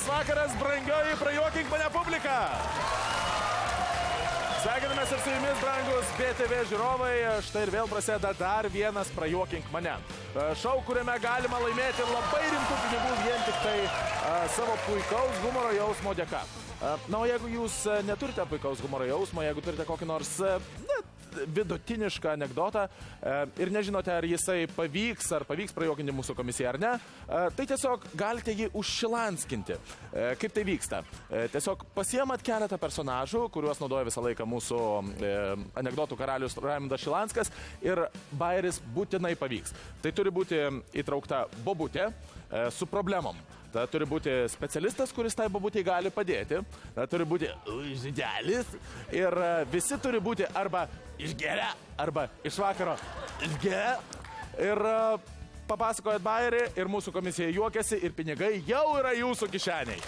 vakaras, brangioji, prajuokink mane publika. Sveikinamės ir su jumis, brangus BTV žiūrovai. Štai ir vėl prasideda dar vienas prajuokink mane. Šou, kuriame galima laimėti labai rimtų pinigų vien tik tai savo puikaus humoro jausmo dėka. Na, o jeigu jūs neturite puikaus humoro jausmo, jeigu turite kokį nors vidutinišką anekdotą ir nežinote, ar jisai pavyks prajuokinti mūsų komisiją ar ne, tai tiesiog galite jį užšilanskinti. Kaip tai vyksta? Tiesiog pasiemat keletą personažų, kuriuos naudoja visą laiką mūsų anekdotų karalius Raimundas Šilanskas, ir bajeris būtinai pavyks. Tai turi būti įtraukta bobutė su problemom. Tai turi būti specialistas, kuris tai bobutei gali padėti. Tai turi būti žydelis. Ir visi turi būti arba išgeria, arba iš vakaro išgeria. Ir papasakojat bajerį ir mūsų komisija juokiasi ir pinigai jau yra jūsų kišeniai.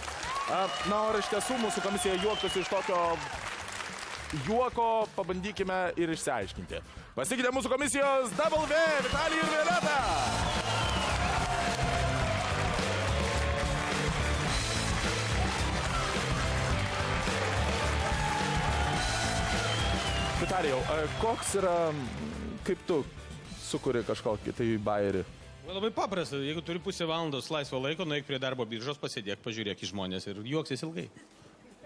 Na, o iš tiesų mūsų komisija juoktųsi iš tokio juoko, pabandykime ir išsiaiškinti. Pasitikite mūsų komisijos Double V, Vitalijų ir Violetą. Vitalijau, koks yra, kaip tu sukuri kažkokį tai bajerį? Labai paprasta, jeigu turi pusę valandos laisvo laiko, nueik prie darbo biržos, pasėdėk, pažiūrėk į žmonės ir juoksis ilgai.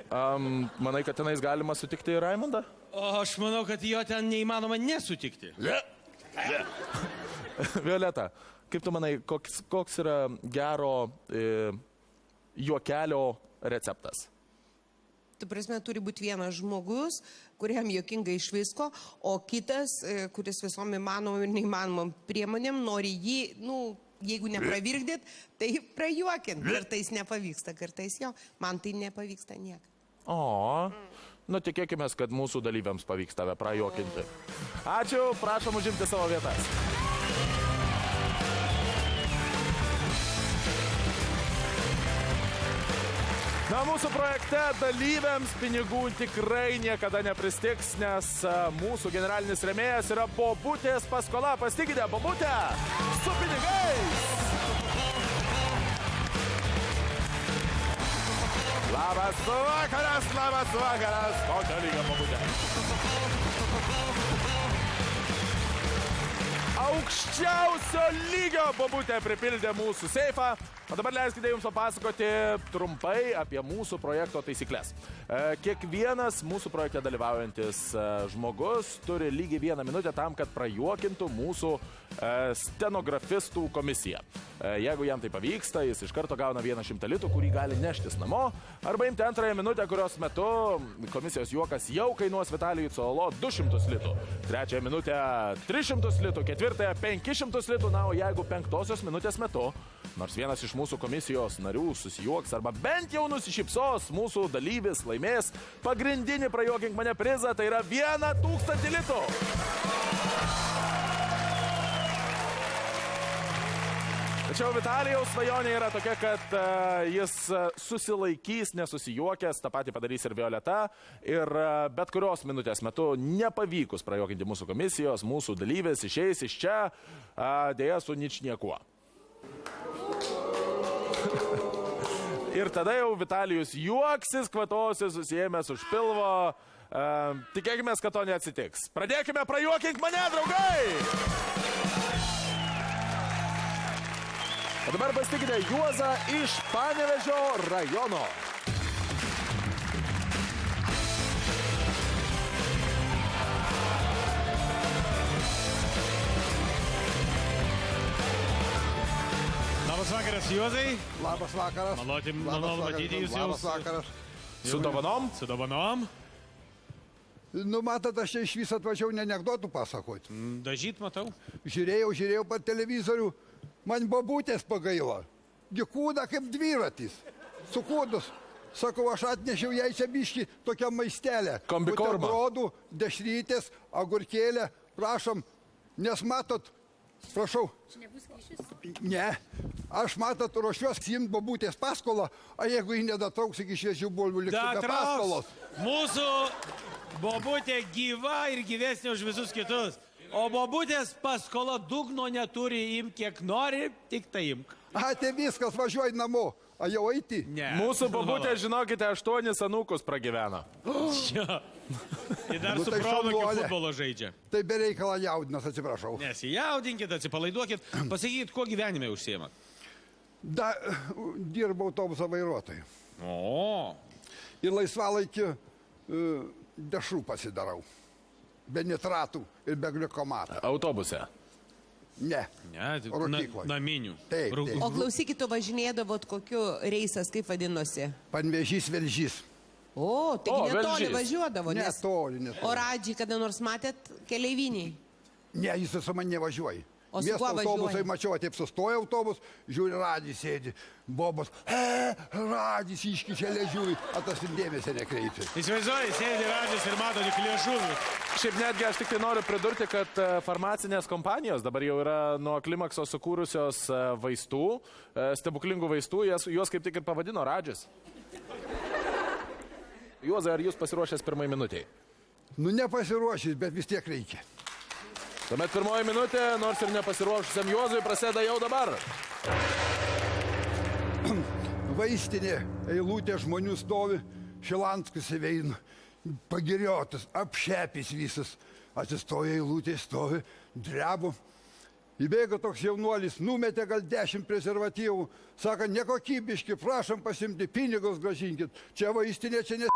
Manai, kad tenais galima sutikti Raimundą? O aš manau, kad jo ten neįmanoma nesutikti. Violeta, kaip tu manai, koks yra gero juokelio receptas? Tu prasme, turi būti vienas žmogus, kuriam juokinga iš visko, o kitas, kuris visom įmanomom ir neįmanomom priemonėm nori jį, jeigu nepravirkdyt, tai prajuokint. Kartais nepavyksta, kartais jo. Man tai nepavyksta niek. Tikėkime, kad mūsų dalyviams pavyks tave prajuokinti. Ačiū, prašom užimti savo vietas. Na, mūsų projekte dalyviams pinigų tikrai niekada nepristiks, nes mūsų generalinis rėmėjas yra bobutės paskola. Pasitikite, bobutę su pinigais! Labas vakaras! Kokio lygio bobutė? Aukščiausio lygio bobutė pripildė mūsų seifą. O dabar leiskite jums papasakoti trumpai apie mūsų projekto taisyklės. Kiekvienas mūsų projekte dalyvaujantis žmogus turi lygiai 1 minutę tam, kad prajuokintų mūsų stenografistų komisiją. Jeigu jam tai pavyksta, jis iš karto gauna 100 litų, kurį gali neštis namo, arba imti 2 minutę, kurios metu komisijos juokas jau kainuos Vitalijui Cololo 200 litų. 3 minutę 300 litų, 4 500 litų, na, o jeigu 5 minutės metu nors vienas iš mūsų komisijos narių susijuoks arba bent jau nusišypsos, mūsų dalyvis laimės pagrindinį prajuokink mane prizą, tai yra 1000 litų. Tačiau Vitalijaus svajonė yra tokia, kad jis susilaikys nesusijuokęs, tą patį padarys ir Violeta, ir bet kurios minutės metu nepavykus prajuokinti mūsų komisijos, mūsų dalyvis išeis iš čia, dėja su ničniekuo. Ir tada jau Vitalijus juoksis, kvatosis, susiėmęs už pilvo. Tikėkime, kad to neatsitiks. Pradėkime prajuokink mane, draugai! O dabar pasitikite Juozą iš Panevėžio rajono. Labas vakaras, Juozai. Labas vakaras. Malonu matyti jūs jau. Labas vakaras. Su dovanom? Su dovanom. Matot, aš čia iš vis atvažiau ne anekdotų pasakoti. Dažyt matau. Žiūrėjau per televizorių, man bobutės pagaila. Dikūda kaip dviratis. Sukūdus. Sakau, aš atnešiau jai čia biškį tokią maistelę. Kombikormą. Buterbrodų, dešrytės, agurkėlę. Prašom, nes matot, prašau. Nebus kyšis? Ne. Aš matot, ruošiuos simt bobutės paskolą, o jeigu jį nedatrauks iki šviežių bulvių, liksiu be paskolos. Mūsų bobutė gyva ir gyvesnė už visus kitus. O bobutės paskola dugno neturi, imk kiek nori, tik tai imk. Tai viskas, važiuoji namo. A jau eiti? Ne. Mūsų babutė, žinokite, 8 anūkus pragyveno. Jo. Ir dar Nu, su tai pronokiu šaunuolė. futbolo žaidžia. Tai bereikalą jaudinas, atsiprašau. Nesijaudinkit, atsipalaiduokit. Pasakykit, kuo gyvenime užsiemat. Dirbau autobuso vairuotojui. O. Ir laisvalaikiu dešrų pasidarau. Be nitratų ir be glikomato. Autobuse. Ne. Ne, Rūkykloj. naminių. Taip, taip. O klausykit, tu važinėdavot kokiu reisas, kaip vadinosi? Panvežys Velžys. O, taigi O, netoli Velžys. važiuodavo. nes- Netoli, netoli. O Radžiai kada nors matėt keleiviniai? Ne, jis su manimi nevažiuoja. O su Miesto kuo autobusai važiuoja? mačiau, taip sustoja autobus, žiūri, Radžis sėdi, Bobas, Radžis iškišė liežuvį, o tas ir dėmesio nekreipia. Įsivaizduoji, sėdi Radžis ir mato tik liežuvį. Šiaip netgi aš tik tai noriu pridurti, kad farmacinės kompanijos dabar jau yra nuo klimakso sukūrusios vaistų, stebuklingų vaistų, juos kaip tik ir pavadino Radžis. Juozai, ar jūs pasiruošęs pirmai minutiai? Nu, nepasiruošęs, bet vis tiek reikia. Tuomet pirmoji minutė, nors ir nepasiruošusiam Juozui, prasideda jau dabar. Vaistinė, eilutė žmonių stovi, Šilanskas įveina, pagiriotas, apšepis visas, atsistoja eilutė, stovi, drebu. Įbėgo toks jaunuolis, numetė gal 10 prezervatyvų, sako, nekokybiški, prašom pasimti, pinigus gražinkit. Čia vaistinė, čia ne...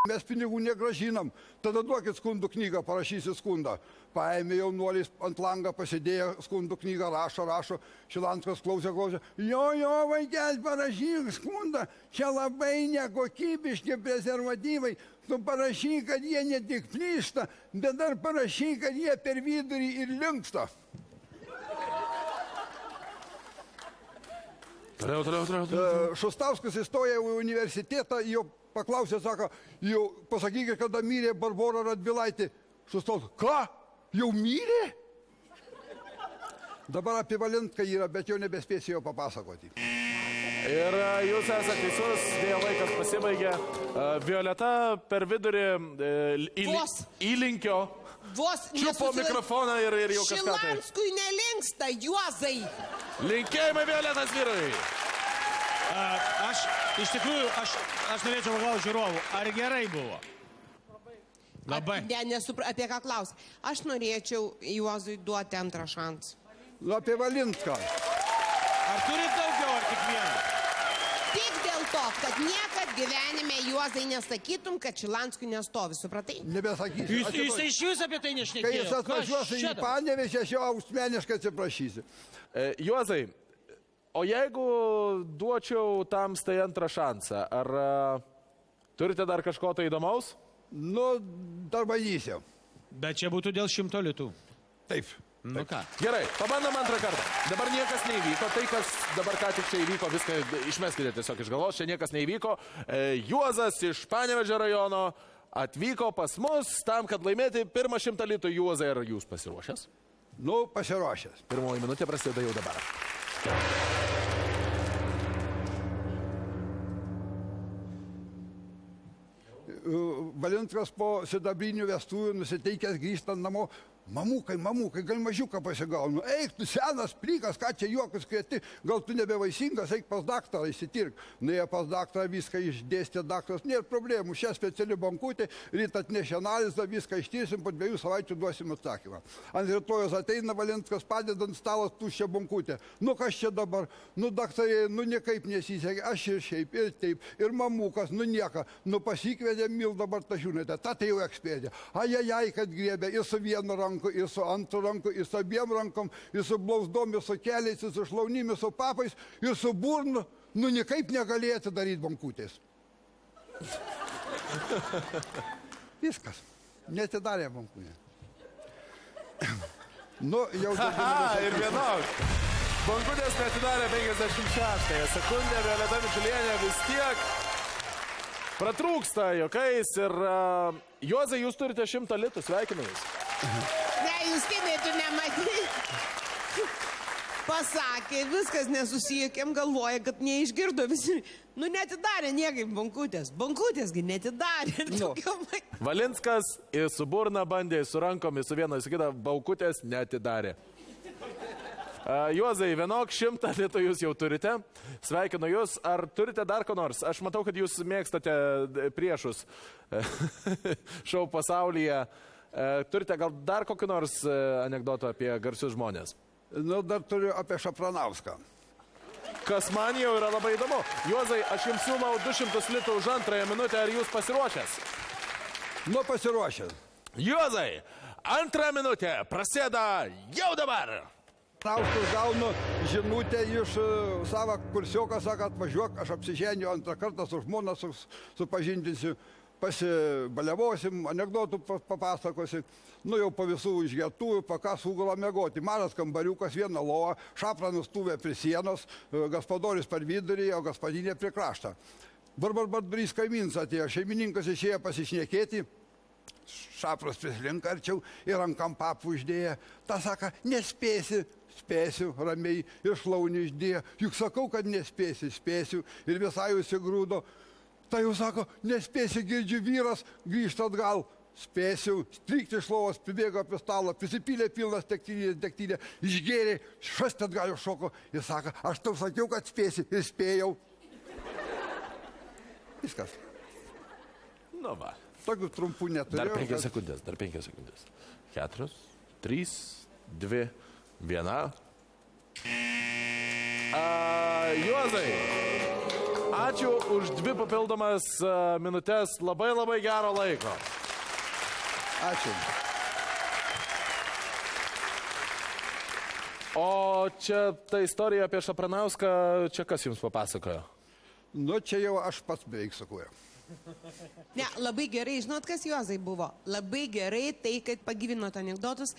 Mes pinigų negražinam. Tada duokit skundų knygą, parašysi skundą. Paėmė jaunuolis ant langą, pasidėjo skundų knygą, rašo. Šilanskas klausė. Jo, vaikel, parašyk skundą. Čia labai nekokybiški prezervatyvai. Tu parašyk, kad jie ne tik plyšta, bet dar parašyk, kad jie per vidurį ir linksta. Toliau. Šustauskas įstoja į universitetą, jo paklausė, sako, jau pasakykit, kada mirė Barbora Radvilaitė. Šustauskas, ką? Jau mirė? Dabar apie Valentką yra, bet jau nebespėsiu jo papasakoti. Ir jūs esate teisus, vėl laikas pasibaigė. Violeta per vidurį Vos. įlinkio, Vos čiupo mikrofoną ir jau kažką tai. Šilanskui nelinksta, Juozai. Linkėjimai Violetas vyrui. Aš, iš tikrųjų, aš norėčiau paklausti žiūrovų, ar gerai buvo? Labai. Ne, apie ką klaus. Aš norėčiau Juozui duoti antrą šansą. Apie Valentką. Ar turit daugiau, ar tik vieną? Tik dėl to, kad niekad gyvenime Juozai nesakytum, kad Šilanskui nestovi, supratai? Nebesakysiu. Jis iš jūs apie tai Kai nešnekėjo. jis atvažiuos į Panevėžį, aš jau asmeniškai atsiprašysiu. Juozai, o jeigu duočiau tamstai antrą šansą, ar turite dar kažko tai įdomaus? Nu, dar bandysiu. Bet čia būtų dėl 100 litų. Taip. Nu ką? Gerai, pabandom antrą kartą. Dabar niekas neįvyko, tai kas dabar ką tik čia įvyko, viską išmeskite tiesiog iš galvos, čia niekas neįvyko. Juozas iš Panevėžio rajono atvyko pas mus tam, kad laimėti pirmą 100 litų. Juozai, ar jūs pasiruošęs? Nu, pasiruošęs. Pirmoji minutė prasideda jau dabar. Valentkas po sidabrinių vestuvių nusiteikęs grįžtant namo. Mamukai, gal mažiuką pasigaunu. Eik, tu senas, plykas, ką čia juokus kvieti, gal tu nebevaisingas, eik pas daktarą įsitirk. Nuėjo pas daktarą, viską išdėstė daktaras, nėra problemų, šią speciali bankutė, ryt atnešė analizą, viską ištirsim, po 2 savaičių duosim atsakymą. Ant rytojos ateina Valentkas, padeda ant stalo tuščią bankutę. Nu kas čia dabar? Nu daktarai, nu niekaip nesisekė, aš ir šiaip, ir taip, ir mamukas, nu nieka. Nu pasikvedė Mildą Bartašiūnaitę, ta tai jau ekspedė. Ajajai, kad griebė ir su vienu ranku, ir su antru ranku, ir su abiem rankom, ir su blauzdom, ir su keliais, ir su šlaunim, ir su papais, ir su burnu. Nu, niekaip negalėjo atidaryti bankutės. Viskas. Netidarė bankutė. Nu, jau... Aha, ir vienok. Bankutės neatidarė 56 sekundę, Violeta Mičiulienė vis tiek pratrūksta juokais ir Juozai, jūs turite 100 litų, sveikinu jūs. Ne, jūs kitaip nematyti. Pasakė, viskas nesusijokėm, galvoja, kad neišgirdo visi. Nu, netidarė niekaip bankutės. Bankutėsgi netidarė. Nu. Valinskas ir su burna bandė, su rankomis, su viena, su kita, bankutės neatidarė. Juozai, vienok 100 litų jūs jau turite. Sveikinu jūs. Ar turite dar ko nors? Aš matau, kad jūs mėgstate priešus šou pasaulyje. Turite gal dar kokį nors anekdotą apie garsius žmonės? Nu, dar turiu apie Šapranauską. Kas man jau yra labai įdomu. Juozai, aš jums siūlau 200 litų už antrąją minutę. Ar jūs pasiruošęs? Nu, pasiruošęs. Juozai, antrą minutę prasideda jau dabar. Trauskas gaunu žinutę iš savo kursioką, sako, atvažiuok, aš apsiženiju antrą kartą su žmona, supažindinsiu, pasibaliavosim, anekdotų papasakosi. Nu, jau po visų išgertųjų, pakas ugulą mėgoti. Mažas kambariukas, viena lova, Šapranas stūvė prie sienos, Gaspadoris per vidurį, o Gaspadinė prie kraštą. Barbarbarys kaimynas atėjo, šeimininkas išėjo pasišnekėti, Šapras prislinka arčiau ir rankam papų uždėję. Ta saka, nespėsi, spėsiu, ramiai ir šlaunį išdėję. Juk sakau, kad nespėsi, spėsiu ir visai užsigrūdo. Tai jau sako, nespėsi, girdžiu vyras, grįžta atgal. Spėsiu, strykti iš lovos, pribėgo apie stalą, prisipylė pilnas degtinė, išgėrė, šast atgal šoko ir sako, aš tau sakiau, kad spėsi ir spėjau. Viskas. Nu va. Tokių trumpų neturėjau. Dar 5 sekundės, dar 5 sekundės. 4, 3, 2, 1. Juozai, ačiū už 2 papildomas minutės, labai labai gero laiko. Ačiū. O čia ta istorija apie Šapranauską, čia kas jums papasakojo? Nu, čia jau aš pats beveik sakuoju. Ne, labai gerai, žinot, kas Juozai buvo. Labai gerai tai, kad pagyvinot anekdotus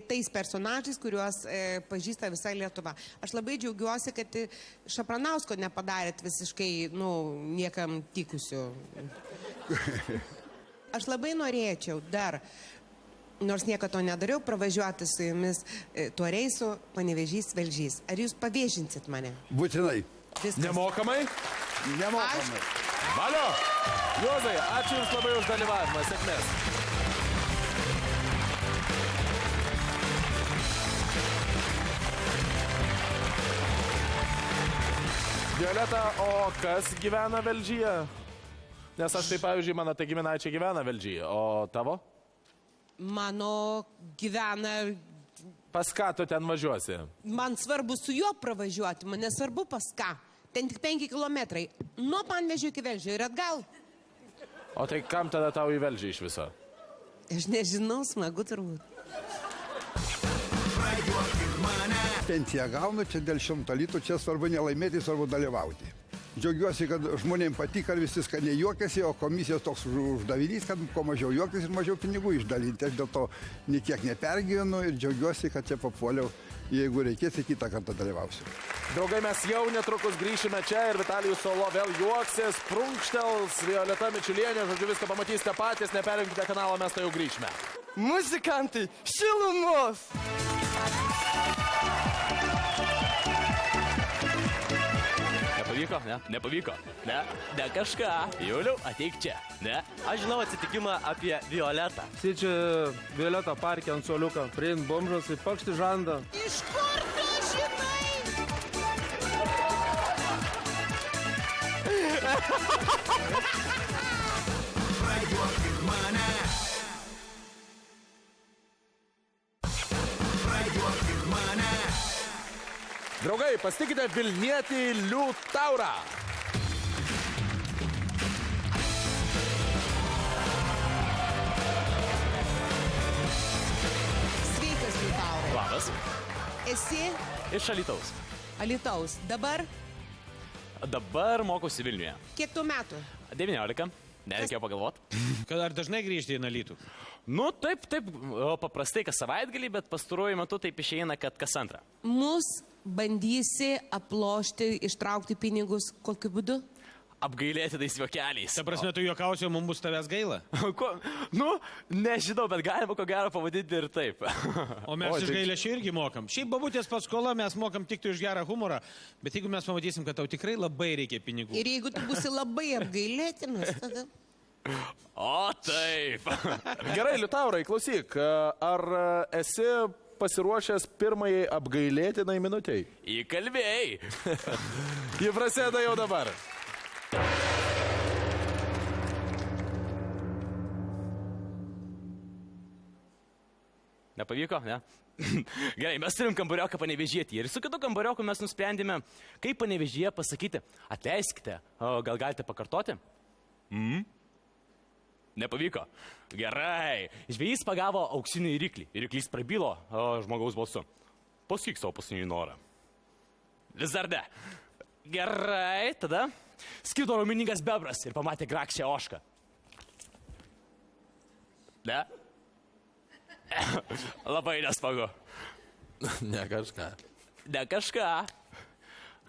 tais personažais, kuriuos pažįsta visa Lietuva. Aš labai džiaugiuosi, kad Šapranausko nepadarėt visiškai, niekam tikusiu. Aš labai norėčiau dar, nors niekada to nedariau, pravažiuoti su jumis tuo reisu Panevėžys Velžys. Ar jūs paviešinsit mane? Būtinai. Viskas. Nemokamai? Nemokamai. Valio! Juozai, ačiū jums labai už dalyvavimą. Sėkmės. Violeta, o kas gyvena Velžyje? Nes aš tai, pavyzdžiui, mano tai giminaičiai gyvena Velžyje, o tavo? Mano gyvena... Pas ką tu ten važiuosi? Man svarbu su juo pravažiuoti, man nesvarbu pas ką. Ten tik 5 kilometrai. Nuo Panevėžio iki Velžio ir atgal. O tai kam tada tau į Velžį iš viso? Aš nežinau, smagu turbūt. Pensiją gaunu, čia dėl 100 litų, čia svarbu nelaimėti, svarbu dalyvauti. Džiaugiuosi, kad žmonėms patika ir visi skaniai juokiasi, o komisijos toks uždavinys, kad kuo mažiau juoktis ir mažiau pinigų išdalinti. Aš dėl to niekiek nepergyvenu ir džiaugiuosi, kad čia papuoliau. Jeigu reikės, kitą kartą dalyvausiu. Draugai, mes jau netrukus grįšime čia ir Vitalijus Solo vėl juoksis, prunkštels, Violeta Mičiulienė, žodžiu, viską pamatysite patys, neperjungkite kanalą, mes tai jau grįšime. Muzikantai, šilumos! Nepavyko, ne? Nepavyko. Ne kažką. Juliau, ateik čia. Ne? Aš žinau atsitikimą apie Violetą. Sėdžia Violeta parke ant suoliuką, priein bomžas ir pakšti žandą. Iš kur tu žinai? Draugai, pasitikite Vilnietį Liutaurą. Sveikas, Liutaurai. Labas. Esi Iš Alytaus. Alytaus. Dabar mokosi Vilniuje. Kiek tu metų? 19. Nereikėjo pagalvoti. Kad ar dažnai grįžti į Alytų? Nu, taip, paprastai kas savaitgalį, bet pastaruoju metu taip išeina, kad kas antrą. Mus bandysi aplošti, ištraukti pinigus kokiu būdu? Apgailėti tais juokeliais. Ta prasme, tu juokausi, o mums bus tavęs gaila? Ko? Nu, nežinau, bet galima ko gero pavadinti ir taip. O mes iš gailėšio irgi mokam. Šiaip babutės paskola mes mokam tik už gerą humorą, bet jeigu mes pamatysim, kad tau tikrai labai reikia pinigų. Ir jeigu tu būsi labai apgailėtinas, tada... O taip. Gerai, Liutaurai, klausyk, ar esi pasiruošęs pirmajai apgailėtinai minutei? Įkalbėjai. Ji prasideda jau dabar. Nepavyko, ne? Gerai, mes turim kambarioką Panevėžyje ir su kitu kambarioku mes nusprendėme, kaip Panevėžyje pasakyti, atleiskite, o gal galite pakartoti? Nepavyko. Gerai. Žvejys pagavo auksinį ryklį. Ryklys prabilo žmogaus balsu. Pasakyk savo paskutinį norą. Vis dar ne. Gerai, tada skrido raumeningas bebras ir pamatė grakščią ožką. Ne? Labai nesmagu. Ne kažką. Ne kažką.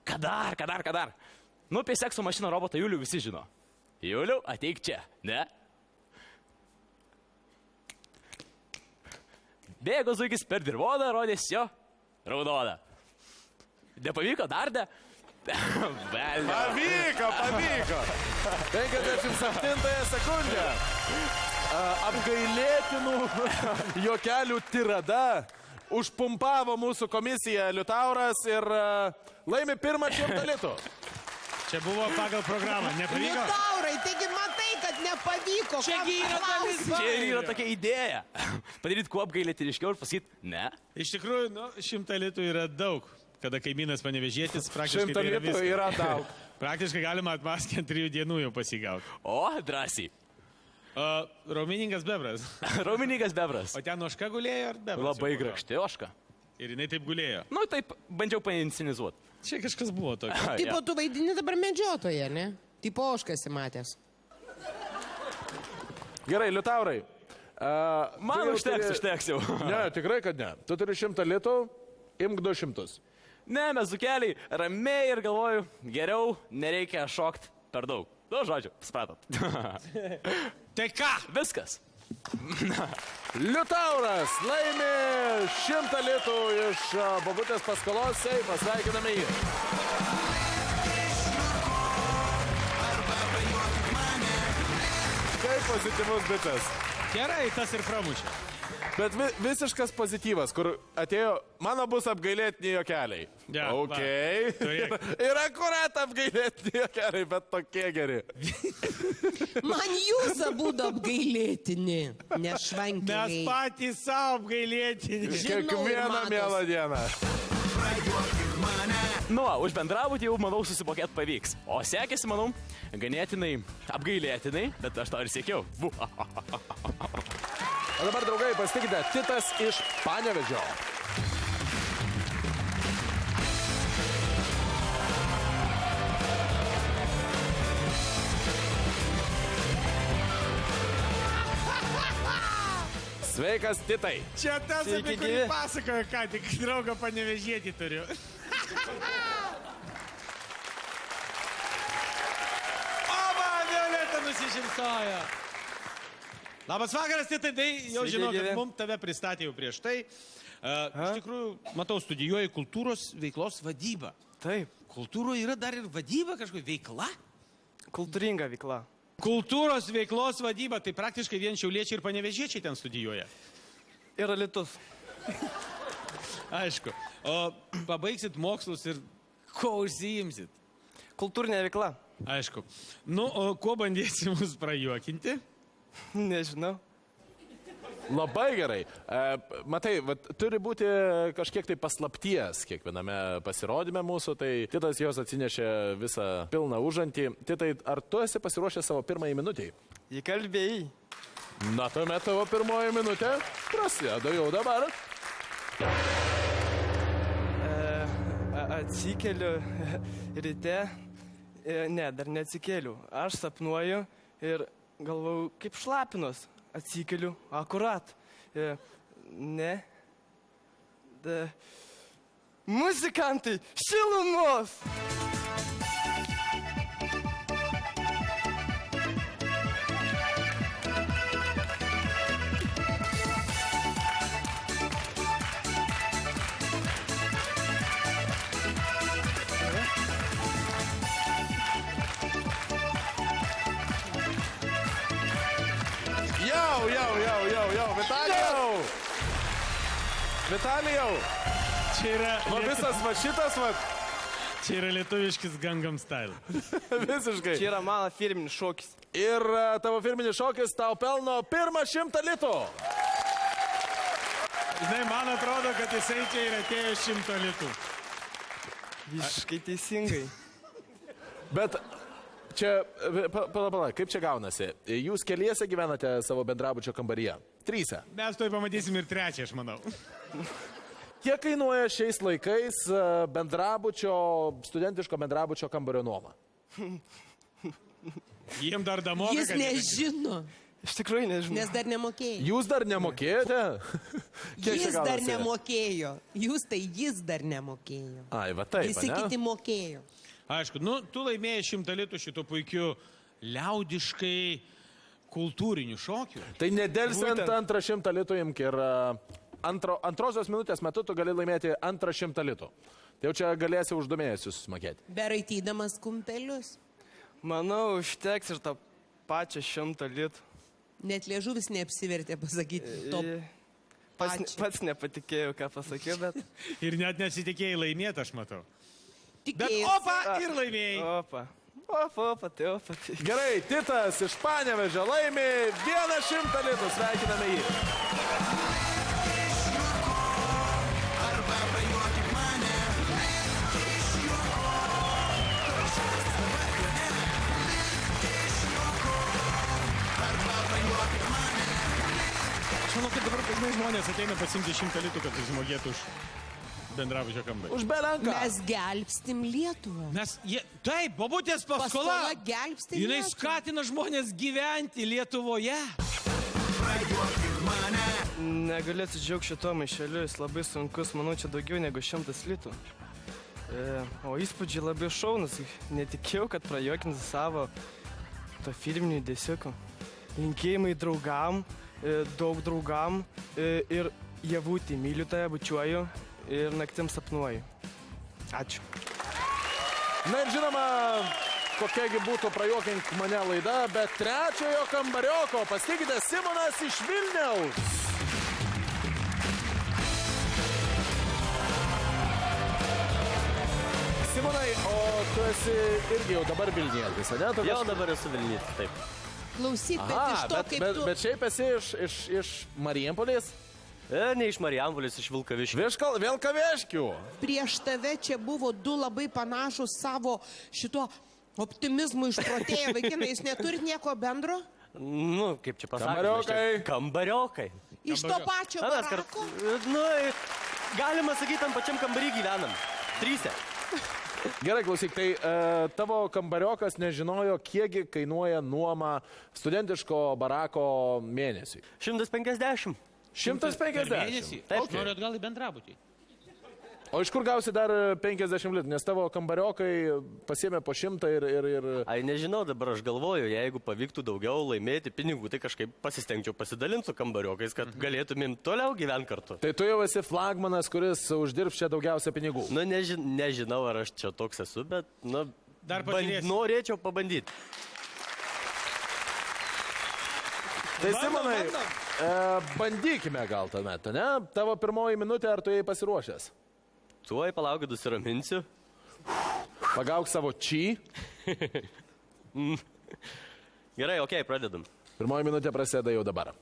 Kadar. Nu, apie sekso mašiną robotą Julių visi žino. Julių, ateik čia, ne? Bėgo zuikis per dirvoną, rodės jo raudoną. Nepavyko, dar ne? Pavyko. 57 sekundę. Apgailėtinų juokelių tirada užpumpavo mūsų komisiją Liutauras ir laimi pirmą 100 litų. Čia buvo pagal programą, nepavyko? Liutaurai, taigi matai, kad nepavyko. Čiagi yra dalis. Čia yra tokia idėja. Padaryti kuo apgailėtiniškiau ir pasakyti, ne? Iš tikrųjų, 100 litų yra daug. Kada kaimynas Panevėžietis, praktiškai 100 tai yra litų viskas. yra daug. Praktiškai galima atmaskį ant 3 dienų jau pasigauti. O, drąsiai. Raumeningas bebras. Raumeningas bebras. O ten ožka gulėjo ar bebras? Labai grakšti ožka. Ir jinai taip gulėjo. Nu, taip, bandžiau painscenizuoti. Čia kažkas buvo tokio. Tipo, tu vaidini dabar medžiotoje, ne? Tipo, ožkas įmatęs. Gerai, Liutaurai. Man užteks jau. Ne, tikrai, kad ne. Tu turi 100 litų, imk 200. Ne, mes zukeliai ramiai ir galvoju, geriau nereikia šokti per daug. Nu, žodžiu, supratot. Tai ką? Viskas. Liutauras laimi 100 litų iš bobutės paskolos seifą. Sveikiname jį. Kaip pozityvus bičias. Gerai, tas ir pramušė. Bet visiškas pozityvas, kur atėjo, mano bus apgailėtini juokeliai. Ja, Okay. Ir akurat apgailėtini juokeliai, bet tokie geri. Man jūs abudu apgailėtini, nešvankiniai. Mes patys savo apgailėtini. Kiekvieną mielą dieną. Nu, už bendravutį jau, manau, susimokėti pavyks. O sekėsi, manau, ganėtinai apgailėtinai, bet aš to ir siekiau. O dabar, draugai, pasitikite, Titas iš Panevėžio. Sveikas, Titai. Čia tas, apie kurį pasakojo, ką tik draugą Panevėžietį turiu. O, man Violeta nusišypsojo. Labas vakaras, Titai, tai jau žinau, kad mums tave pristatė jau prieš tai. Iš tikrųjų, matau, studijuoji kultūros veiklos vadybą. Taip, Kultūroje yra dar ir vadyba kažkokia veikla? kultūringa veikla. Kultūros veiklos vadyba, tai praktiškai vien šiauliečiai ir panevėžiečiai ten studijuoja. Ir alytus. Aišku. O pabaigsit mokslus ir ko užsiimsit? Kultūrinė veikla. Aišku. Nu, o kuo bandėsi mus prajuokinti? Nežinau. Labai gerai. Matai, turi būti kažkiek tai paslapties kiekviename pasirodyme mūsų, tai Titas jos atsinešė visą pilną užantį. Titai, ar tu esi pasiruošęs savo pirmąjį minutį? Įkalbėjai. Na, tuomet tavo pirmoji minutė prasideda jau dabar. Atsikeliu ryte. Ne, dar neatsikėliu. Aš sapnuoju ir galvoju, kaip šlapinos. Atsikeliu akurat. Ne. Muzikantai, šilumos! Jau, Vitalijau! Vitalijau, Čia yra, visas va šitas, va, čia yra lietuviškis Gangnam Style. visiškai. Čia yra mano firminis šokis. Ir tavo firminis šokis tau pelno pirmą 100 litų. Žinai, man atrodo, kad jisai čia ir atėjo 100 litų. Visiškai teisingai. Bet čia, pala, kaip čia gaunasi? Jūs keliese gyvenate savo bendrabučio kambaryje? 3. Mes tuoj pamatysim ir 3, aš manau. Kiek kainuoja šiais laikais studentiško bendrabučio kambario nuoma? Jiem dar damoka. Jis nežino, Iš tikrųjų nežinau. nes dar nemokėjo. Jūs dar nemokėjote? Kiek čia Jis dar gaunasi? nemokėjo. Jis dar nemokėjo. Ai, va taip, Visi ne? kiti mokėjo. Aišku, tu laimėjai 100 litų šito puikiu liaudiškai kultūriniu šokiu. Tai nedėlsiant antrą 100 litų imk ir antrosios minutės metu tu gali laimėti antrą 100 litų. Tai jau čia galėsi už 2 mėnesius susimokėti. Beraitydamas kumpelius. Manau, užteks ir tą pačią 100 litų. Net liežuvis neapsivertė pasakyti to. Pats nepatikėjau, ką pasakiau, bet... Ir net nesitikėjai laimėti, aš matau. Bet Tikėjausi. opa ir laimėjai. Opa, tai. Gerai, Titas iš Panevėžio laimi 100 litų. Sveikiname jį. Aš manau, kad dabar dažnai žmonės ateina pasimti 100 litų, kad susimokėtų už bendrabučio kambarį. Už belenką. Mes gelbstim Lietuvą. Taip, bobutės paskola. Paskola gelbsti Jinai Lietuvą. skatina žmonės gyventi Lietuvoje. Negaliu atsidžiaugti šito maišeliu, jis labai sunkus, manau, čia daugiau negu 100 litų. O įspūdžiai labai šaunus, netikėjau, kad prajuokinti savo to firminį dėsiuką. Linkėjimai draugam, daug draugam ir Javutį, myliu tave, bučiuoju ir naktim sapnuoju. Ačiū. Na ir žinoma, kokiagi būtų prajuokink mane laida, bet 3 kambarioko pasitikite Simonas iš Vilniaus. Simonai, o tu esi irgi jau dabar Vilnietis, ne? Tu Jau dabar esu Vilnietis, taip. Klausyk, bet iš to, kaip tu... bet šiaip esi iš Marijampolės? Ne iš Marijampolės, iš Vilkaviškio. Vilkaviškių. Prieš tave čia buvo 2 labai panašus savo šito optimizmu išprotėję vaikinai. Jūs neturit nieko bendro? Nu, kaip čia pasakyti? Kambariokai. Kambariokai. Iš to pačio Na, mes barako? Nu, galima sakyti, tam pačiam kambarį gyvenam. 3. Gerai, klausyk, tai tavo kambariokas nežinojo, kiekgi kainuoja nuoma studentiško barako mėnesiui. 150. 150. Taip, okay. Noriu atgal į bendrabutį. O iš kur gausi dar 50 litų? Nes tavo kambariokai pasiėmė po 100 ir... Ai, nežinau, dabar aš galvoju, jeigu pavyktų daugiau laimėti pinigų, tai kažkaip pasistengčiau pasidalinti su kambariokais, kad galėtumėm toliau gyventi kartu. Tai tu jau esi flagmanas, kuris uždirbs čia daugiausia pinigų. Nu, nežinau, ar aš čia toks esu, bet, nu, Dar pažiūrėsim. norėčiau pabandyti. Tai Simonai, bandykime gal tuomet, ne? Tavo pirmoji minutė, ar tu jai pasiruošęs? Tuoj palauk, kad nusiraminsiu. Pagauk savo čį. Gerai, okei, pradedam. Pirmoji minutė prasideda jau dabar.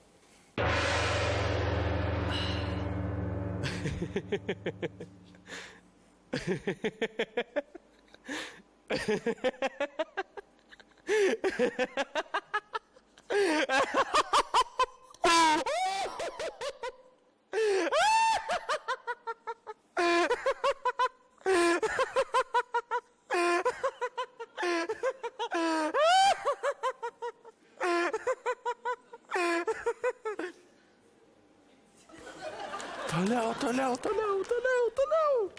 Toliau.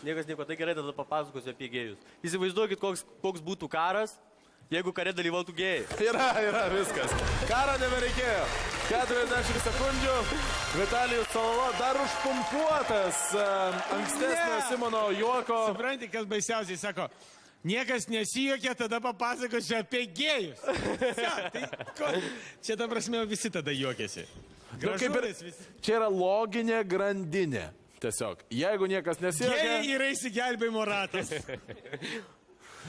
Niekas nieko, tai gerai, tada papasakosiu apie gėjus. Įsivaizduokit, koks būtų karas, jeigu kare dalyvautų gėjai. Yra, viskas. Karo nebereikėjo. 40 sekundžių. Vitalijus Salolo dar užpumpuotas ankstesnio Simono juoko. Supranti, kas baisiausiai sako, niekas nesijuokia, tada papasakosiu apie gėjus. Tai, čia ta prasme visi tada juokiasi. Gražulis visi. Čia yra loginė grandinė. Tiesiog, jeigu niekas nesijuokia... Jie yra įsigelbėjimo ratas.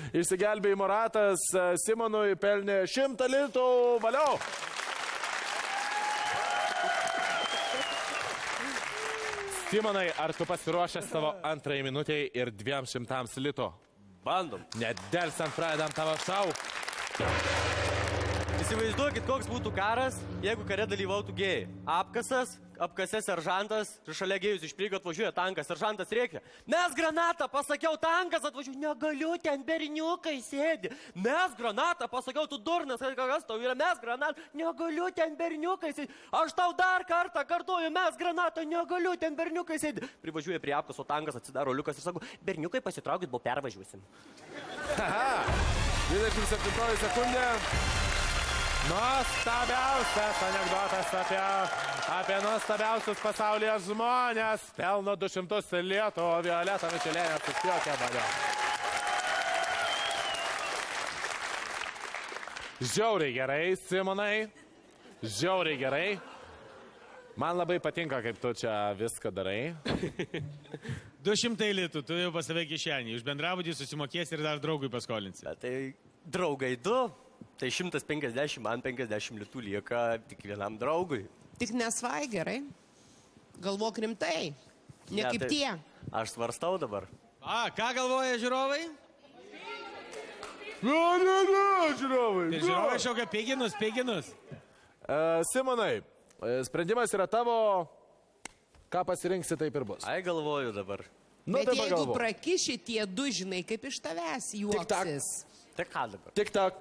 Išsigelbėjimo ratas Simonui pelnė 100 litų. Valiau! Simonai, ar tu pasiruošęs savo antrąjį minutėj ir 200 litų? Bandom. Nedelsant pradedam tavo šau. Įsivaizduokit, koks būtų karas, jeigu kare dalyvautų gėjai. Apkasė seržantas, šalia gėjus iš priekio atvažiuoja tankas, seržantas rėkia. Mes granatą, pasakiau, tankas atvažiuoja. Negaliu, ten berniukai sėdi. Mes granatą, pasakiau, tu durnas, kas tau yra, mes granatą. Negaliu, ten berniukai sėdi. Aš tau dar kartą kartuoju, mes granatą, negaliu, ten berniukai sėdi. Privažiuoja prie apkaso tankas, atsidaro liukas ir sako, berniukai pasitraukit, buvo pervažiuosim. 27 sekundė. Nuostabiausias anekdotas apie nuostabiausius pasaulyje žmonės. Pelno 200 litų, Violeta Mišelienė susijuokė mane. Žiauriai gerai, Simonai. Žiauriai gerai. Man labai patinka, kaip tu čia viską darai. 200 litų, tu jau pas save kišenį. Už bendrabudį susimokės ir dar draugui paskolinsi. Tai draugai 2. Tai 150, man 50 litų lieka tik vienam draugui. Tik nesvai gerai. Galvok rimtai. Ne kaip tie. Aš svarstau dabar. Ką galvoja žiūrovai? Žiūrovai. Tai žiūrovai šaukia pėginus. Simonai, sprendimas yra tavo, ką pasirinksi, taip ir bus. Ai, galvoju dabar. Bet jeigu prakiši tie du, žinai, kaip iš tavęs juoksis. Tai ką dabar? Tik tak.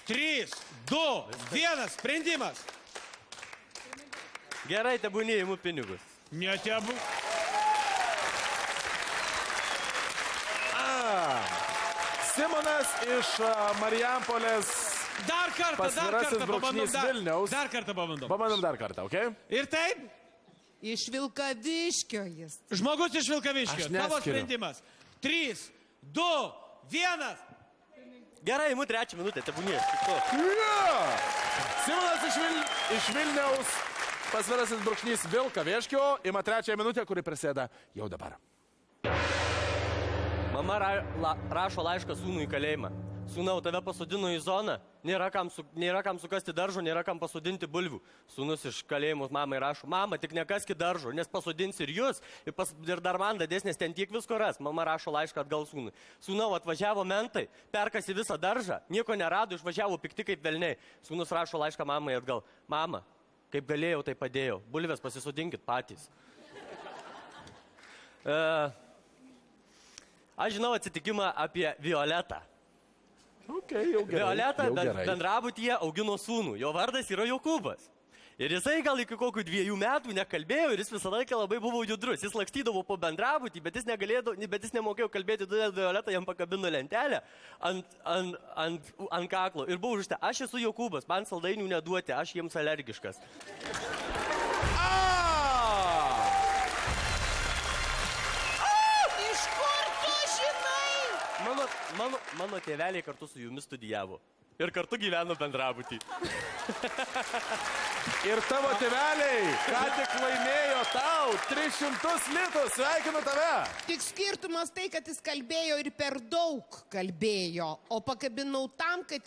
3, 2, 1, sprendimas. Gerai, tebūnie įimu pinigus. Netebu. Simonas iš Marijampolės. Dar kartą pabandom. Pabandom dar kartą, okei? Ir taip? Iš Vilkaviškio jis. Žmogus iš Vilkaviškio. Aš neskiriu. Tavo sprendimas. 3, 2, 1. Gerai, įimu 3 minutę, tebūnie. Simonas iš Vilniaus, pasvirasis brūkšnys Vilkaviškio, ima 3 minutę, kuri prasideda jau dabar. Mama rašo laišką sūnui į kalėjimą. Sūnau, tave pasodino į zoną, nėra kam sukasti daržo, nėra kam pasodinti bulvių. Sūnus iš kalėjimos mamai rašo, mama, tik nekaskit daržo, nes pasodins ir jūs, ir dar man dadės, nes ten tiek visko ras. Mama rašo laišką atgal sūnui. Sūnau, atvažiavo mentai, perkasi visą daržą, nieko nerado, išvažiavo pikti kaip velniai. Sūnus rašo laišką mamai atgal, mama, kaip galėjau, tai padėjau, bulvės pasisodinkit patys. Aš žinau atsitikimą apie Violetą. Okay, jau gerai. Violeta bendrabutyje augino sūnų, jo vardas yra Jokūbas. Ir jisai gal iki kokių 2 metų nekalbėjo ir jis visą laiką labai buvo judrus. Jis lakstydavo po bendrabutį, bet jis nemokėjo kalbėti, todėl Violeta jam pakabino lentelę ant kaklo. Ir buvo užta, aš esu Jokūbas, man saldainių neduoti, aš jiems alergiškas. Mano tėveliai kartu su jumis studijavo. Ir kartu gyveno bendrabutį. Ir tavo tėveliai, ką tik laimėjo tau 300 litų. Sveikinu tave. Tik skirtumas tai, kad jis kalbėjo ir per daug kalbėjo. O pakabinau tam, kad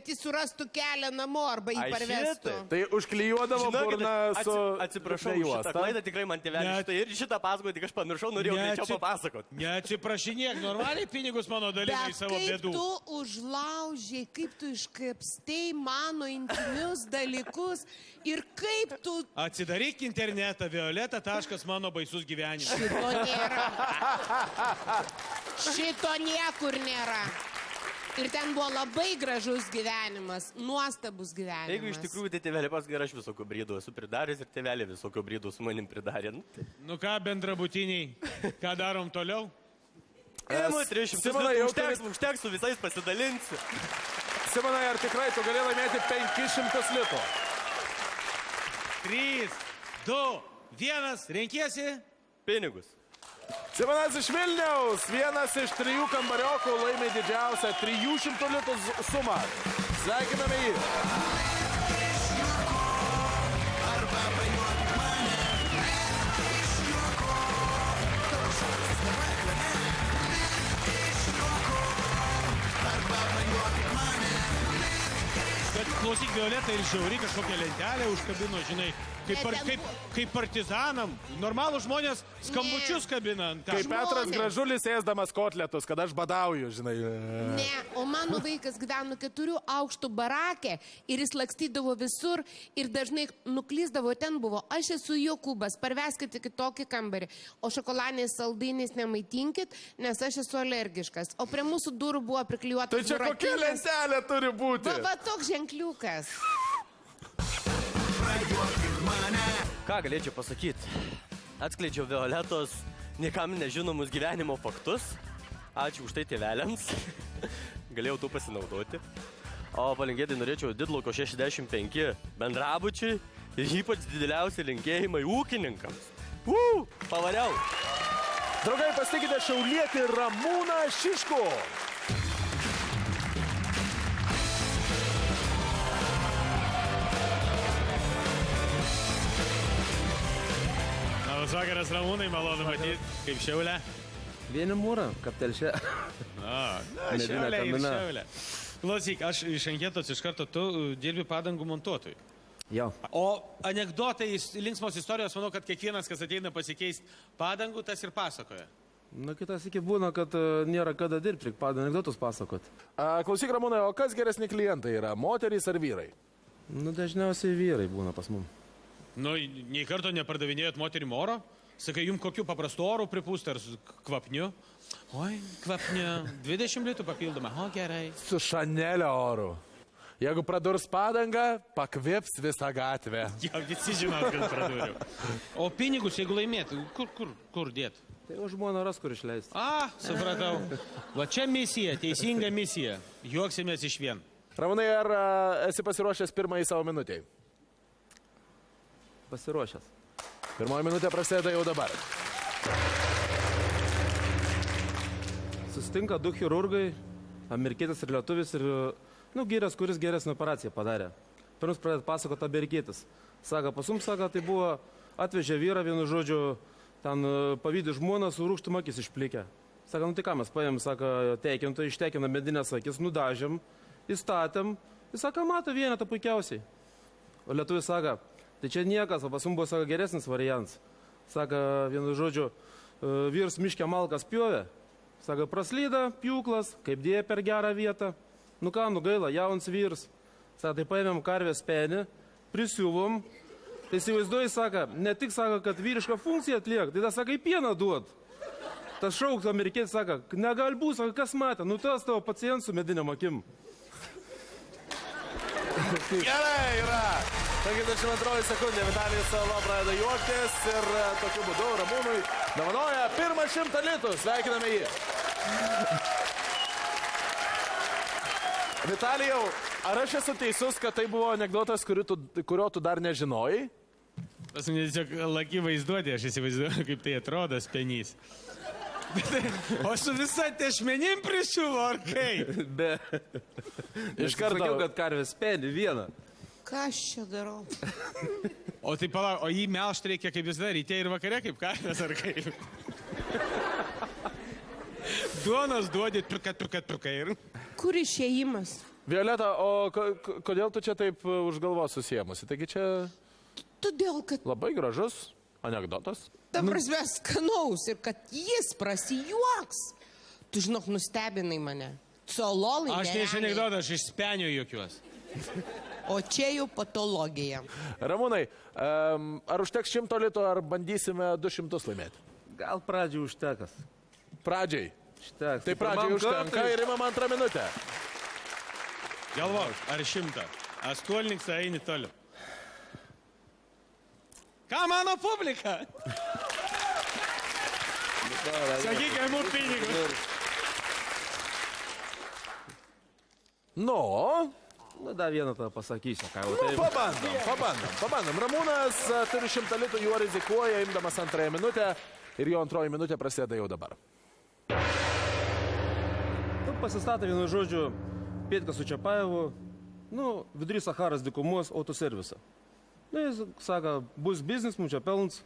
jis surastų kelią namo arba jį parvestų. Tai užklijuodavo burną su... Atsiprašau, šitą klaidą tikrai man tėveliai. Ir šitą pasakoti tik aš pamiršau, norėjau greičiau papasakot. Neatsiprašinėk, normaliai pinigus mano dalinai į savo bėdų. Bet kaip tu užlaužiai, kaip tu iškapstei mano intimius dalykus ir kaip tu... Atsidaryk internetą, violeta.mano baisus gyvenimas. Šito nėra. Šito niekur nėra. Ir ten buvo labai gražus gyvenimas, nuostabus gyvenimas. Jeigu iš tikrųjų tai tėvelė pas gerai, aš visokio brydų esu pridaręs ir tėvelė visokio brydų su manim pridarė. Nu ką, bendrabutiniai, ką darom toliau? Emu 300 litų, užteks su visais pasidalinsiu. Simonai, ar tikrai tu gali laimėti 500 litų? 3, 2, 1, renkiesi? Pinigus. Simonas iš Vilniaus, vienas iš 3 kambariokų laimė didžiausią 300 litų sumą. Sveikiname jį. Violeta ir žiauri kažkokią lentelę užkabino, žinai, kaip partizanam. Normalų žmonės skambučius kabina ant Kaip Petras Gražulis ėsdamas kotletus, kad aš badauju, žinai. Ne, o mano vaikas gyveno 4 aukštų barake ir jis lakstydavo visur ir dažnai nuklysdavo, ten buvo, aš esu Jokūbas, parveskite kitokį kambarį, o šokoladiniais saldainiais nemaitinkit, nes aš esu alergiškas. O prie mūsų durų buvo priklijuotas Tai čia kokia lentelė turi būti? Va toks ženkliukas. Ką galėčiau pasakyti? Atskleidžiau Violetos niekam nežinomus gyvenimo faktus. Ačiū už tai tėveliams. Galėjau tų pasinaudoti. O palinkėti norėčiau Didlaukio 65 bendrabučiui ir ypač dideliausi linkėjimai ūkininkams. Pavariau. Draugai, pasitikite šiaulietį Ramūną Šiškų. Labas vakaras, Ramūnai, malonu matyti, kaip Šiaulė. Vieni mūra, kaip telšė. Šiaulė ir Šiaulė. Klausyk, aš iš anketos iš karto, tu dirbi padangų montuotojui. Jo. O anekdotai, linksmos istorijos, manau, kad kiekvienas, kas ateina pasikeisti padangų, tas ir pasakoja. Nu, kitas iki būna, kad nėra kada dirbti, reikia anekdotus pasakot. Klausyk, Ramūnai, o kas geresni klientai yra, moterys ar vyrai? Nu, dažniausiai vyrai būna pas mum. Nu, nei karto nepardavinėjot moterim oro? Sakai, jums kokiu paprastu oru pripūsti ar su kvapniu? Oi, kvapniu. 20 litų papildoma. O, gerai. Su Šanelio oru. Jeigu pradurs padangą, pakvips visą gatvę. Jo, visi žinot, kad praduriu. O pinigus, jeigu laimėtų, kur dėt? Tai jau žmona ras, kur išleisti. Supratau. Va čia misija, teisinga misija. Juoksimės iš vien. Ramūnai, ar esi pasiruošęs pirmąjį savo minutėj? Pasiruošęs. Pirmoji minutė prasideda jau dabar. Susitinka 2 chirurgai, amerikietis ir lietuvis ir, gyrės, kuris geresnį operaciją padarė. Pirmus pradėt pasakoti amerikietis. Saka, pasum, saka, tai buvo, atvežė vyrą, vienu žodžiu, ten pavydį žmoną su rūkštum akis išplikę. Saka, tai ką mes paėm, saka, teikintų, ištekina medinės akis, nudažėm, įstatėm, jis saka, mato vienetą puikiausiai. O lietuvis saka, tai čia niekas, o pasum buvo, saka, geresnis variants. Saka, vienu žodžiu, vyrs miške malkas pjovė. Saka, praslyda, pjūklas, kaip dėja per gerą vietą. Nu ką, gaila, jauns vyrs. Saka, tai paėmėm karvės penį, prisiuvom. Tai įsivaizduoji, saka, ne tik saka, kad vyrišką funkciją atliek, tai tas, saka, į pieną duot. Tas šauktų amerikietis, saka, negal būt, saka, kas matė, tas tavo pacientų su mediniam akim. Gerai, yra. 52 sekundė Vitalijus Salo pradeda juoktis ir tokiu būdu Ramūnui dovanoja pirmą 100 litų. Sveikiname jį. Vitalijau, ar aš esu teisus, kad tai buvo anekdotas, kurio tu dar nežinojai? Pas mane tiesiog laki vaizduotė, aš įsivaizduoju, kaip tai atrodo spenys. O su visą tešmenim prisiuvo, ar kaip? Be. Iš karto. Sakiau, kad karvės penį vieną. Ką aš čia darau? O tai palauk, o jį melžt reikia kaip visada, ryte ir vakare kaip karvės, ar kaip? Duonos duodi, truka ir... Kur išėjimas? Violeta, o kodėl tu čia taip už galvos susiemusi? Taigi čia... Todėl, kad... Labai gražus anekdotas. Ta prasme, skanaus ir kad jis prasijuoks. Tu žinok, nustebinai mane. Cololai. Aš ne iš anekdoto, aš iš spenio juokiuos. O čia jau patologija. Ramūnai, ar užteks 100 litų, ar bandysime 200 laimėti? Gal pradžiai užtekas. Pradžiai? Užteks. Tai pradžiai užtenka ir imam 2 minutę. Galvok, ar 100? A skoliniks eini toliau. Ką mano publika? Sakyk, imu pinigus. Nu, dar vieną tą pasakysiu, ką jau taip. Pabandom. Ramūnas turi 100 litų, juo rizikuoja, imdamas 2 minutę ir jo 2 minutė prasideda jau dabar. Tu pasistatė vienu žodžiu Pėtka su Čiapajevu, vidury Saharos dykumos autoservisą. Jis saka, bus biznis, mums čia pelns,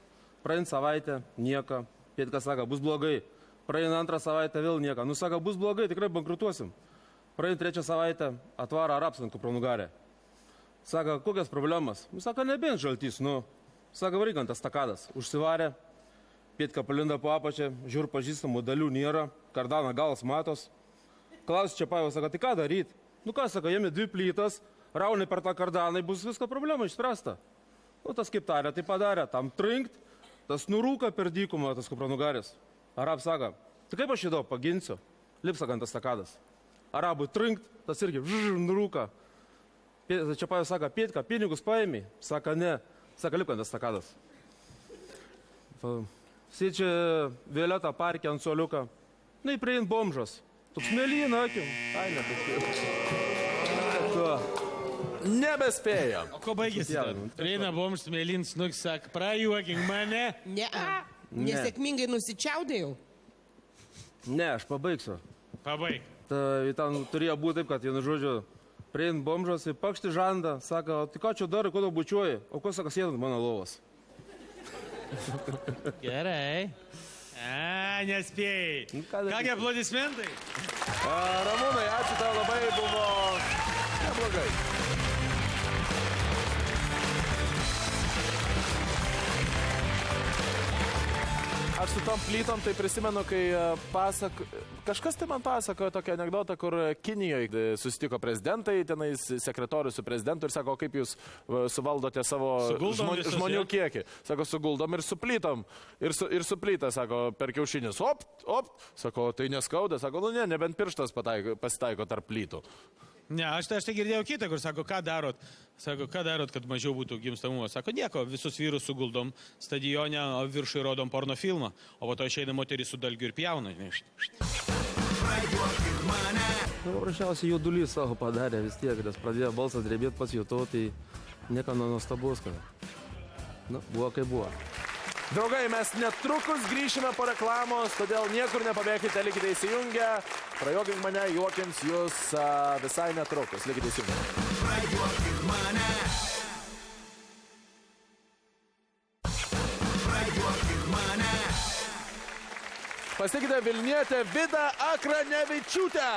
praeina savaitę, nieko. Pėtka saka, bus blogai, praeina 2 savaitę, vėl nieko. Saka, bus blogai, tikrai bankrutuosim. Praeina 3 savaitę, atvaro arapsininkų pranugarę. Sako, kokias problemas? Nu, sako, nebent žaltys, nu. Sako, varyk ant estakadas. Užsivarė, pietka palinda po apačią, žiūr pažįstamų dalių nėra, kardano galas matos. Klausia Čiapajevas, sako, tai ką daryt? Nu ką, sako, jame 2 plytas, rauni per tą kardaną, bus viską problema išspręsta. Nu, tas kaip tarė, tai padarė, tam trinkt, tas nurūka per dykumą, tas kupranugaris. Arab sako, tai kaip aš įdau, paginsiu, lipsak ant estakadas. Arabui trinkt, tas irgi nurūka. Čiapajevas sako, pietka, pinigus paėmė, sako, ne, sako, lipk ant estakadas. Sėčia Violeta parke ant suoliuką, na, įpriein bomžas. Toks mėlyna, akim. Ai, Nebespėjom. O ko baigėsi? Prieina boms, mėlins, nuks, sak, prajuokink mane. Ne, nesėkmingai nusičiaudėjau. Ne, aš pabaigsiu. Pabaig. Ten turėjo būti taip, kad, vienu žodžiu, priein bomžas, pakšti žandą, sako, tai ką čia darai, kodėl bučiuoji, o ko sako, sėdant mano lovos. Gerai. Nespėjai. Kągi aplodismentai? Ramūnai, ačiū tau labai, buvo neblogai. Aš su tom plytom tai prisimenu, kai kažkas tai man pasakojo tokią anekdotą, kur Kinijoje susitiko prezidentai, tenais sekretorius su prezidentu ir sako, kaip jūs suvaldote savo žmonių kiekį. Sako, suguldom ir su plytom. Ir su plyta, sako, per kiaušinius. Op. Sako, tai neskauda. Sako, nu ne, nebent pirštas pasitaiko tarp plytų. Ne, aš tai girdėjau kitą, kur sako, ką darot? Sako, ką darot, kad mažiau būtų gimstamumo? Sako, nieko, visus vyrus suguldom stadione, o viršui rodom porno filmą, o po to išeina moterį su dalgiu ir pjauna. Paprasčiausiai jaudulys savo padarė vis tiek, nes pradėjo balsas drebėti, pats jutau, tai nieko nuostabus, kad buvo kaip buvo. Draugai, mes netrukus grįšime po reklamos, todėl niekur nepabėkite, likite įsijungę. Prajuokink mane, juokins jūs visai netrukus. Likite įsijungę. Prajuokink mane. Prajuokink mane. Pasitikite Vilnietę Vidą Akranevičiūtę.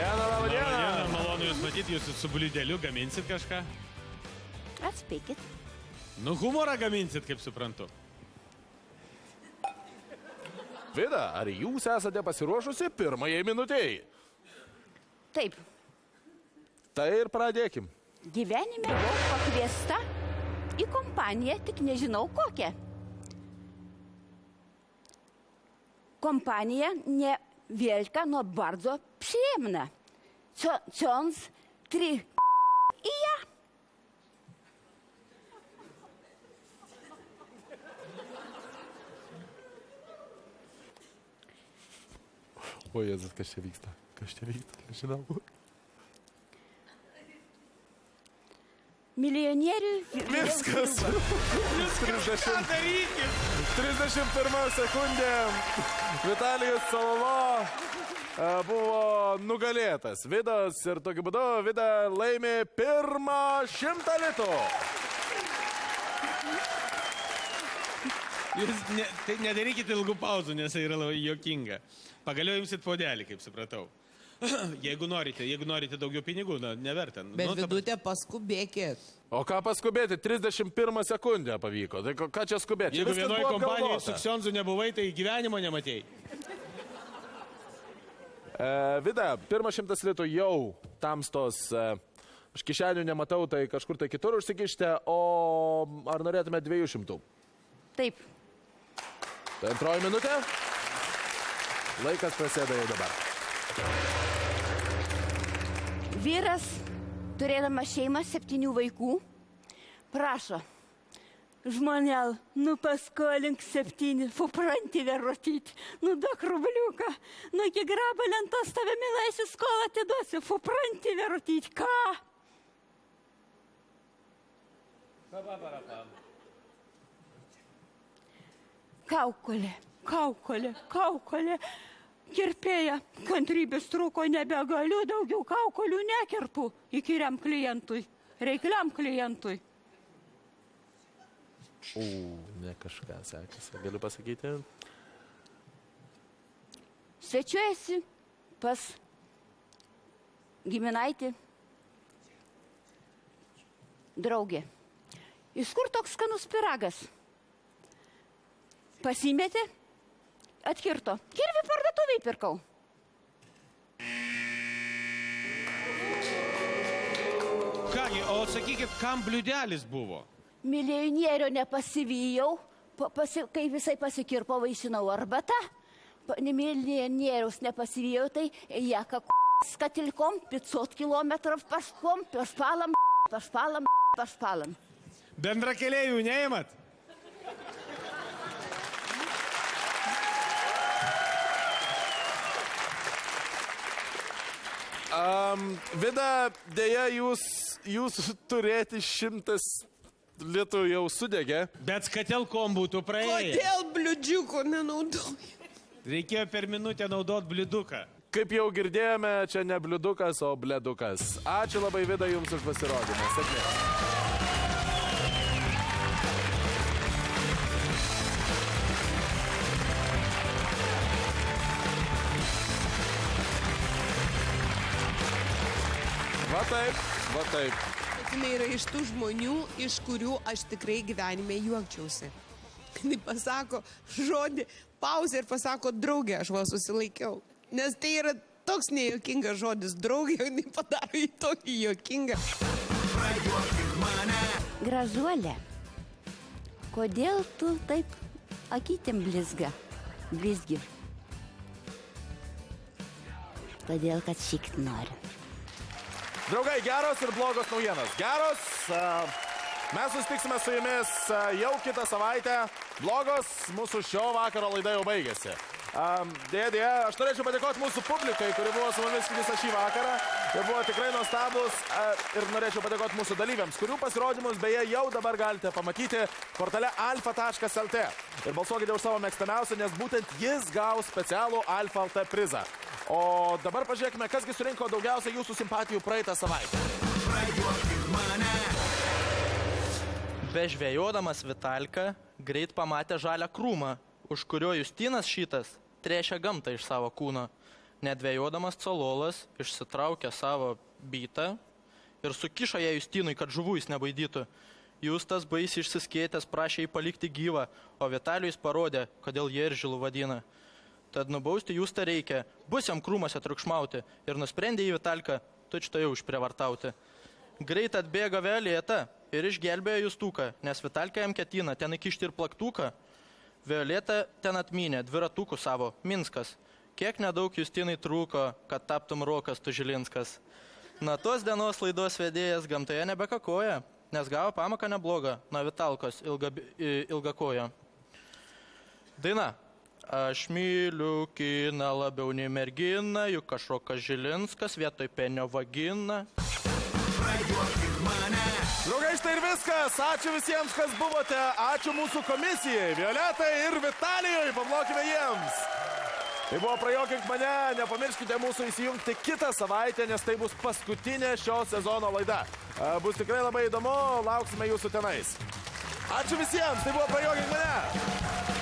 Labą dieną. Malonu jūs matyti, jūs su blydeliu gaminsit kažką? Atspėkit. Nu, humorą gaminsit, kaip suprantu. Vida, ar jūs esate pasiruošusi pirmajai minutėjai? Taip. Tai ir pradėkim. Gyvenime buvau pakviesta į kompaniją, tik nežinau kokią. Kompanija не wielka, no bardzo przyjemna. Ksiądz, 3 i ja. O Jezus, kas čia vyksta? Nežinau. Milijonieriui... Viskas. 31 sekundė. Vitalijus Salvo buvo nugalėtas. Vidas ir tokiu būdu Vida laimė pirmą 100 litų. Jūs nedarykite ilgų pauzų, nes tai yra labai juokinga. Pagaliau imsit puodelį, kaip supratau. Jeigu norite daugiau pinigų, neverta. Bet Vidutė, paskubėkit. O ką paskubėti? 31 sekundę pavyko. Tai ką čia skubėti? Jeigu vienoje kompanijoje su Ksiondzu nebuvai, tai gyvenimo nematėjai. Vida, pirmą 100 litų jau tamstos. Aš kišenių nematau, tai kažkur tai kitur užsikište. O ar norėtume 200? Taip. Tai antroji minutė. Laikas prasideda jau dabar. Vyras, turėdamas šeimą 7 vaikų, prašo, žmonėl, paskolink 7, supranti verotyti, duok rubliuką, iki grabo lentos tave milaisi skolą atiduosiu, supranti verotyti, ką? Kaukolė. Kirpėja, kantrybės trūko, nebegaliu, daugiau kaukolių nekirpu įkyriam klientui, reikliam klientui. Ne kažką sekasi. Galiu pasakyti. Svečiuojasi pas giminaitį draugė. Iš kur toks skanus pyragas? Pasimetė, atkirto. Kirvi parduotuviai pirkau. Kągi, o sakykit, kam bliudelis buvo? Milijonierių nepasivijau, kai visai pasikirpo vaisinau arbatą. Milijonieriaus nepasivijau, tai jaka skatilkom 500 kilometrų paškom, pašpalam. Bendrakeleivių neįmat? Vida, dėja, jūs turėti 100 litrų jau sudegė. Bet skatelkom būtų praėję. Kodėl bliudžiuko nenaudoji? Reikėjo per minutę naudot bliuduką. Kaip jau girdėjome, čia ne bliudukas, o bledukas. Ačiū labai, Vida, jums už pasirodymą. Sėkmės. Va taip. Jinai yra iš tų žmonių, iš kurių aš tikrai gyvenime juokčiausi. Jinai pasako žodį, pauzę ir pasako draugė, aš vos susilaikiau. Nes tai yra toks nejuokingas žodis, draugė, jinai padaro į tokį juokingą. Gražuolė, kodėl tu taip akytėm blizgi? Todėl, kad šikt nori. Draugai, geros ir blogos naujienos. Geros, mes susitiksime su jumis jau kitą savaitę. Blogos, mūsų šio vakaro laida jau baigėsi. Dėdė, aš norėčiau padėkoti mūsų publikai, kuri buvo su mumis visą šį vakarą. Jie buvo tikrai nuostabus ir norėčiau padėkoti mūsų dalyviams, kurių pasirodymus beje jau dabar galite pamatyti portale alfa.lt. Ir balsuokite už savo mėgstamiausią, nes būtent jis gaus specialų Alfa LT prizą. O dabar pažiūrėkime, kasgi surinko daugiausiai jūsų simpatijų praeitą savaitę. Bežvėjodamas Vitalka greit pamatė žalią krūmą, už kurio Justinas šitas trešia gamtą iš savo kūno. Nedvėjodamas Cololas išsitraukė savo bytą ir sukišo ją Justinui, kad žuvų jis nebaidytų. Justas baisiai išsiskėtęs prašė jį palikti gyvą, o Vitalijus parodė, kodėl jie ir žilų vadina. Tad nubausti Justą reikia, bus jam krūmose triukšmauti ir nusprendė į Vitalką tučtojau išprievartauti. Greit atbėga Violeta ir išgelbėjo Justuką, nes Vitalka jam ketina ten įkišti ir plaktuką. Violeta ten atmynė dviratukų savo, Minskas. Kiek nedaug Justinai trūko, kad taptum Rokas Tužilinskas. Nuo tos dienos laidos vedėjas gamtoje nebekakoja, nes gavo pamoką neblogą nuo Vitalkos ilgakojo. Daina. Aš myliu kiną labiau nei merginą, juk kažkokas Žilinskas vietoj penio vagina. Draugai, štai ir viskas. Ačiū visiems, kas buvote. Ačiū mūsų komisijai, Violetai ir Vitalijui. Paplokime jiems. Tai buvo Prajuokink mane. Nepamirškite mūsų įsijungti kitą savaitę, nes tai bus paskutinė šio sezono laida. Bus tikrai labai įdomu. Lauksime jūsų tenais. Ačiū visiems. Tai buvo Prajuokink mane.